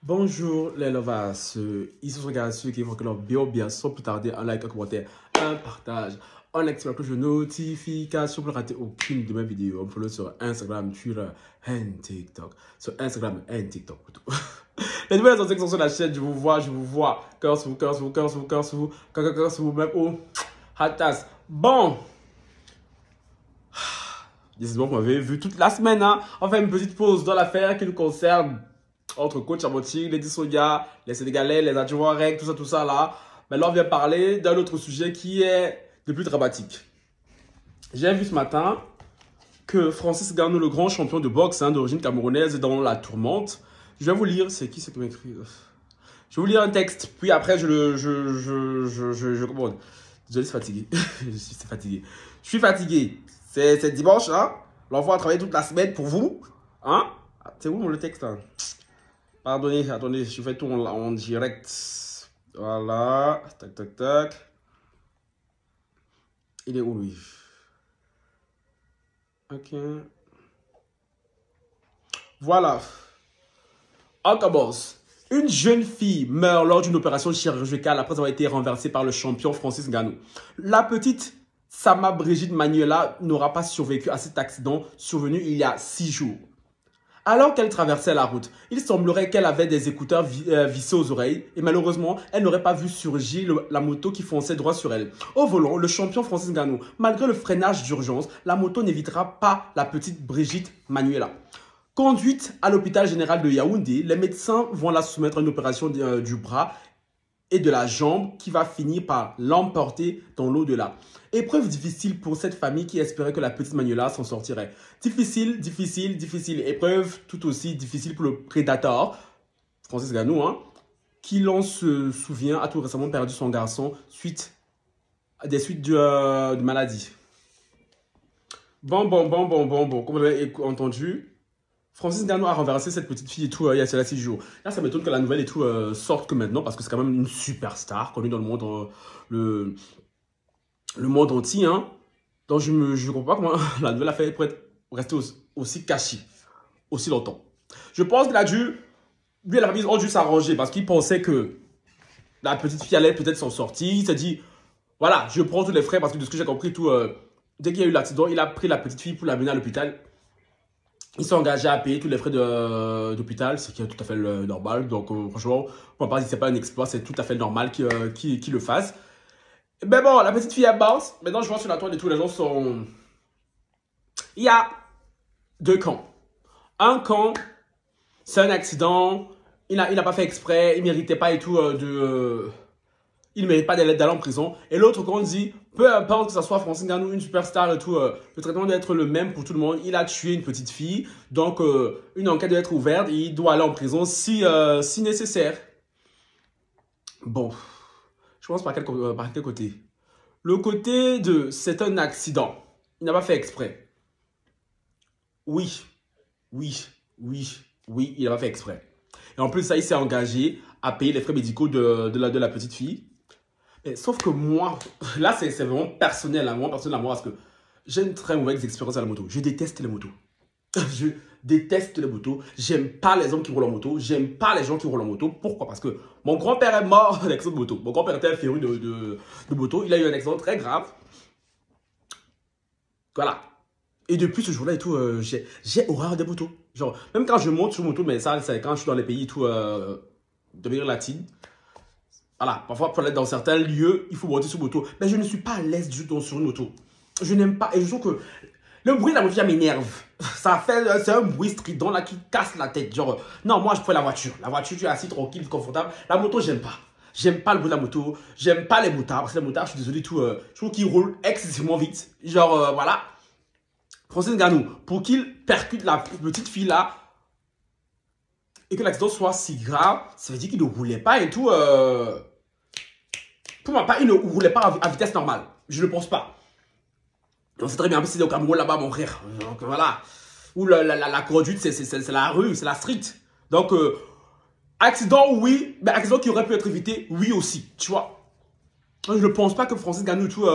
Bonjour les lovers, ici sont ceux qui évoquent leur bien sans plus tarder, un like, un commentaire, un partage, un active la cloche de notification pour ne rater aucune de mes vidéos. On me follow sur Instagram, Twitter et TikTok. Sur Instagram et TikTok plutôt. Les nouvelles sont sur la chaîne, je vous vois. Cœur sur vous, même au hatas. Bon. Décidément, vous m'avez vu toute la semaine. Hein. On fait une petite pause dans l'affaire qui nous concerne. Entre coach Aboti, les Soya, les Sénégalais, les Adjouareg, tout ça là. Mais là, on vient parler d'un autre sujet qui est le plus dramatique. J'ai vu ce matin que Francis Ngannou, le grand champion de boxe d'origine camerounaise, est dans la tourmente. Je vais vous lire, c'est qui qui m'écrit? Je vais vous lire un texte, puis après je commande. Désolé, c'est fatigué. Je suis fatigué. C'est dimanche, hein. L'enfant a travaillé toute la semaine pour vous. Hein? C'est où le texte, hein? Pardonnez, attendez, je fais tout en direct. Voilà. Tac. Il est où, lui? Ok. Voilà. On commence. Une jeune fille meurt lors d'une opération chirurgicale après avoir été renversée par le champion Francis Ngannou. La petite Sama Brigitte Manuela n'aura pas survécu à cet accident survenu il y a 6 jours. Alors qu'elle traversait la route, il semblerait qu'elle avait des écouteurs vissés aux oreilles et malheureusement, elle n'aurait pas vu surgir la moto qui fonçait droit sur elle. Au volant, le champion Francis Ngannou, malgré le freinage d'urgence, la moto n'évitera pas la petite Brigitte Manuela. Conduite à l'hôpital général de Yaoundé, les médecins vont la soumettre à une opération du bras et de la jambe qui va finir par l'emporter dans l'au-delà. Épreuve difficile pour cette famille qui espérait que la petite Manuela s'en sortirait. Difficile. Épreuve tout aussi difficile pour le prédateur, Francis Ngannou, qui, l'on se souvient, a tout récemment perdu son garçon suite à des suites de maladie. Bon, comme vous l'avez entendu, Francis Ngannou a renversé cette petite fille et tout il y a 6 jours. Là, ça m'étonne que la nouvelle et tout sorte que maintenant parce que c'est quand même une superstar connue dans le monde, le monde entier. Donc, je ne comprends pas comment la nouvelle a fait pour rester aussi cachée aussi longtemps. Je pense qu'il a dû, lui et la famille ont dû s'arranger parce qu'il pensait que la petite fille allait peut-être s'en sortir. Il s'est dit, voilà, je prends tous les frais parce que de ce que j'ai compris, dès qu'il y a eu l'accident, il a pris la petite fille pour l'amener à l'hôpital. Ils sont engagés à payer tous les frais d'hôpital, ce qui est tout à fait normal. Donc, franchement, on ne va pas dire que ce n'est pas un exploit, c'est tout à fait normal qu'il le fasse. Mais bon, la petite fille est morte. Maintenant, je vois sur la toile et tous les gens sont... Il y a 2 camps. Un camp, c'est un accident. Il n'a pas fait exprès, il ne méritait pas et tout il ne mérite pas d'aller en prison. Et l'autre camp dit, peu importe que ce soit Francis Ngannou, une superstar et tout, le traitement doit être le même pour tout le monde. Il a tué une petite fille, donc une enquête doit être ouverte et il doit aller en prison si nécessaire. Bon, je pense par quel côté? Le côté de c'est un accident. Il n'a pas fait exprès. Oui, il n'a pas fait exprès. Et en plus, ça, il s'est engagé à payer les frais médicaux de la petite fille. Mais, sauf que moi, là, c'est vraiment personnel à moi, parce que j'ai une très mauvaise expérience à la moto. Je déteste les motos. Je déteste les motos. J'aime pas les hommes qui roulent en moto. J'aime pas les gens qui roulent en moto. Pourquoi? Parce que mon grand-père est mort d'un accident de moto. Mon grand-père était un féru de moto. Il a eu un accident très grave. Voilà. Et depuis ce jour-là et tout, j'ai horreur des motos. Genre, même quand je monte sur moto, mais ça, c'est quand je suis dans les pays et tout, d'Amérique latine. Voilà, parfois pour aller dans certains lieux, il faut monter sur moto. Mais je ne suis pas à l'aise du tout sur une moto. Je n'aime pas. Et je trouve que le bruit de la moto, ça m'énerve. C'est un bruit strident là qui casse la tête. Genre, non, moi je préfère la voiture. La voiture, tu es assis tranquille, confortable. La moto, j'aime pas. J'aime pas le bruit de la moto. J'aime pas les motards. Parce que les motards, je suis désolé, tout. Je trouve qu'ils roulent excessivement vite. Genre, voilà. Francis Ngannou, pour qu'il percute la petite fille là et que l'accident soit si grave, ça veut dire qu'il ne roulait pas et tout. Pour ma part, il ne roulait pas à vitesse normale. Je ne pense pas. On sait très bien, c'est au Cameroun là-bas, mon frère. Donc voilà. Où la conduite, c'est la rue, c'est la street. Donc, accident, oui. Mais accident qui aurait pu être évité, oui aussi. Tu vois. Je ne pense pas que Francis Ngannou tout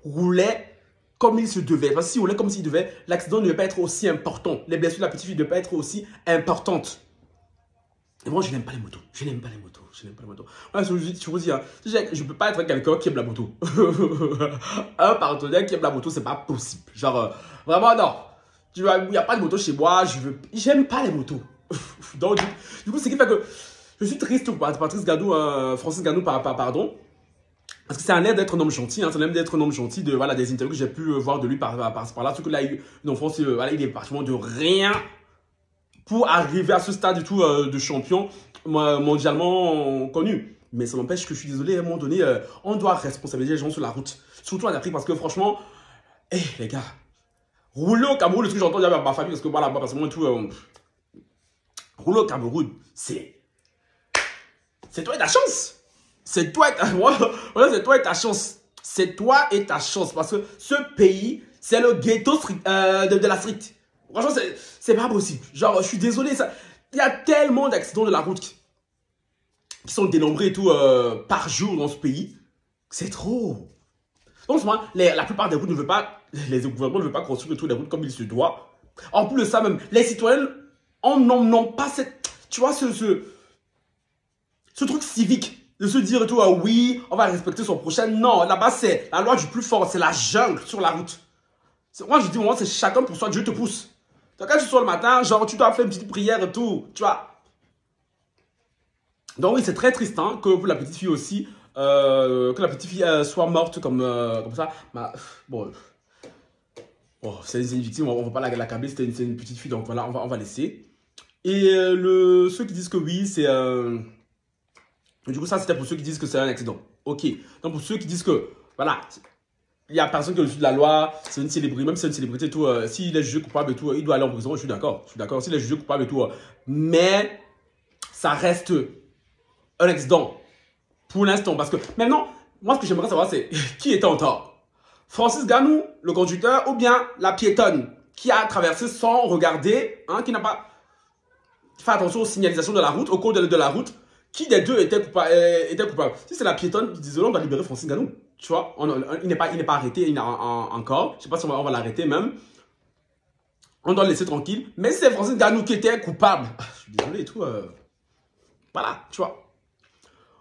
roulait comme il se devait. Parce que s'il roulait comme s'il devait, l'accident ne devait pas être aussi important. Les blessures de la petite fille ne devaient pas être aussi importantes. Et moi, je n'aime pas les motos. Je n'aime pas les motos. Je n'aime pas les motos. Ouais, je vous dis, hein, je ne peux pas être quelqu'un qui aime la moto. Un partenaire qui aime la moto, c'est pas possible. Genre, vraiment, non. Tu vois, il n'y a pas de moto chez moi. J'aime pas les motos. Donc, du coup, c'est qui fait que je suis triste pour Patrice Gadou, Francis Gadou, pardon. Parce que c'est un air d'être un homme gentil, hein, c'est un air d'être un homme gentil de voilà, des interviews que j'ai pu voir de lui par là. Surtout que là, une enfance, voilà, il est pratiquement de rien pour arriver à ce stade du tout de champion mondialement connu. Mais ça n'empêche que je suis désolé, à un moment donné, on doit responsabiliser les gens sur la route. Surtout en Afrique, parce que franchement, les gars, rouler au Cameroun, ce que j'entends dire avec ma famille, parce que voilà, moi, personnellement, tout, rouler au Cameroun, c'est toi et ta chance. C'est toi et ta c'est toi et ta chance. C'est toi et ta chance. Parce que ce pays, c'est le ghetto de la street. Franchement, c'est pas possible. Genre, je suis désolé. Il y a tellement d'accidents de la route qui sont dénombrés et tout par jour dans ce pays. C'est trop. Donc, souvent, la plupart des routes ne veulent pas, les gouvernements ne veulent pas construire toutes les routes comme il se doit. En plus de ça, même, les citoyens n'ont pas cette, tu vois, ce truc civique. De se dire et tout, oui, on va respecter son prochain. Non, là-bas, c'est la loi du plus fort. C'est la jungle sur la route. Moi, je dis, moi, c'est chacun pour soi. Dieu te pousse. Donc, quand tu sors le matin, genre, tu dois faire une petite prière et tout. Tu vois. Donc, oui, c'est très triste hein, que pour la petite fille aussi, que la petite fille soit morte comme ça. Bon, c'est une victime, on ne va pas l'accabler. C'est une petite fille, donc voilà, on va laisser. Et ceux qui disent que oui, c'est... Du coup, ça, c'était pour ceux qui disent que c'est un accident. Ok. Donc, pour ceux qui disent que, voilà, il n'y a personne qui est au-dessus de la loi, c'est une célébrité, même si c'est une célébrité et tout, s'il est jugé coupable et tout, il doit aller en prison, je suis d'accord. Je suis d'accord, s'il est jugé coupable et tout. Mais, ça reste un accident. Pour l'instant. Parce que, maintenant, moi, ce que j'aimerais savoir, c'est qui était en tort. Francis Ganou, le conducteur, ou bien la piétonne qui a traversé sans regarder, hein, qui n'a pas fait attention aux signalisations de la route, au cours de la route. Qui des deux était coupable? Si c'est la piétonne qui disait on va libérer Francis Ganou, tu vois, il n'est pas arrêté encore. Je sais pas si on va l'arrêter même. On doit le laisser tranquille. Mais c'est Francis Ganou qui était coupable. Je suis désolé et tout. Voilà, tu vois.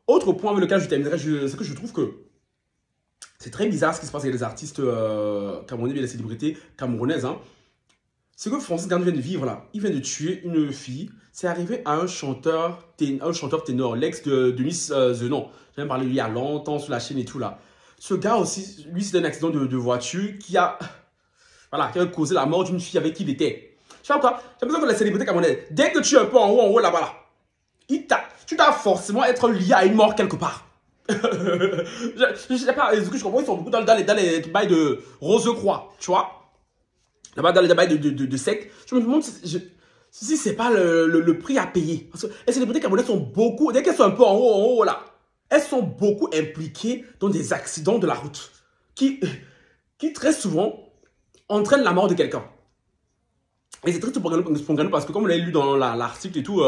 Autre point avec lequel je terminerai, c'est que je trouve que c'est très bizarre ce qui se passe avec les artistes camerounais et les célébrités camerounaises. Hein. C'est que Francis Ganou vient de vivre là. Il vient de tuer une fille. C'est arrivé à un chanteur ténor, l'ex de Denis Zenon. J'en ai parlé il y a longtemps sur la chaîne et tout là. Ce gars aussi, lui, c'est un accident de voiture qui a causé la mort d'une fille avec qui il était. Tu sais quoi? J'ai l'impression que les célébrités camerounaises, dès que tu es un peu en haut là-bas là, tu dois forcément être lié à une mort quelque part. Je sais pas, ce que je comprends, ils sont beaucoup dans les bails de Rose-Croix, tu vois? Là-bas, dans les bails de secte. Je me demande si c'est pas le prix à payer. Parce que les célébrités camerounaises sont beaucoup, dès qu'elles sont un peu en haut là, elles sont beaucoup impliquées dans des accidents de la route qui très souvent entraînent la mort de quelqu'un. Et c'est triste pour Ganou parce que comme on l'a lu dans l'article et tout,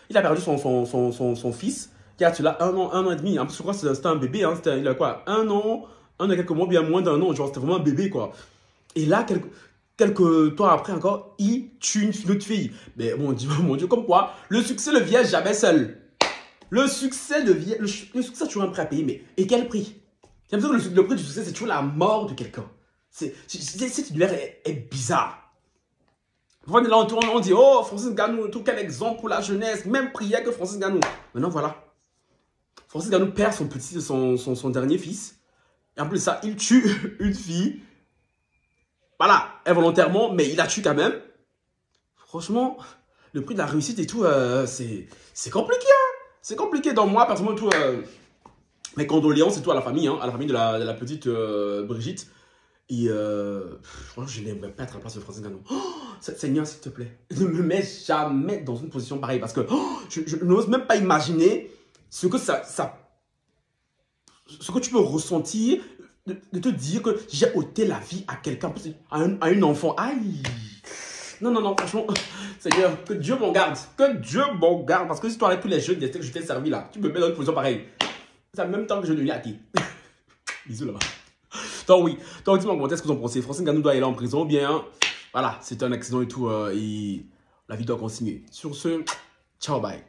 il a perdu son fils qui a là un an et demi. En plus, je crois que c'était un bébé, hein, il a quoi, un an et quelques mois, bien moins d'un an, genre c'était vraiment un bébé quoi. Et là, quelques temps après encore, il tue une autre fille. Mais mon Dieu, comme quoi, le succès ne vient jamais seul. Le succès a toujours un prix à payer, mais et quel prix? J'ai l'impression que le prix du succès, c'est toujours la mort de quelqu'un. Cette univers est bizarre. Là, on dit, oh, Francis Ganou, tout quel exemple pour la jeunesse, même prière que Francis Ganou. Maintenant, voilà. Francis Ganou perd son dernier fils. Et en plus de ça, il tue une fille. Voilà, involontairement, mais il la tue quand même. Franchement, le prix de la réussite et tout, c'est compliqué. Hein. C'est compliqué. Donc moi, personnellement, tout, mes condoléances et tout à la famille, hein, à la famille de la petite Brigitte. Et franchement, je n'aimerais pas être à la place de Francis Ganou. Oh, Seigneur, s'il te plaît, ne me mets jamais dans une position pareille. Parce que je n'ose même pas imaginer ce que ce que tu peux ressentir de te dire que j'ai ôté la vie à quelqu'un, à une enfant. Aïe! Non, franchement, Seigneur, que Dieu m'en garde. Que Dieu m'en garde. Parce que si tu arrêtes tous les jeunes que je t'ai servi là, tu me mets dans une position pareille. C'est en même temps que je deviens athée. Bisous là-bas. Donc oui, donc dis-moi en commentaire ce que vous en pensez. Francis Ganou doit aller en prison ou bien, voilà, c'est un accident et tout, et la vie doit continuer. Sur ce, ciao, bye.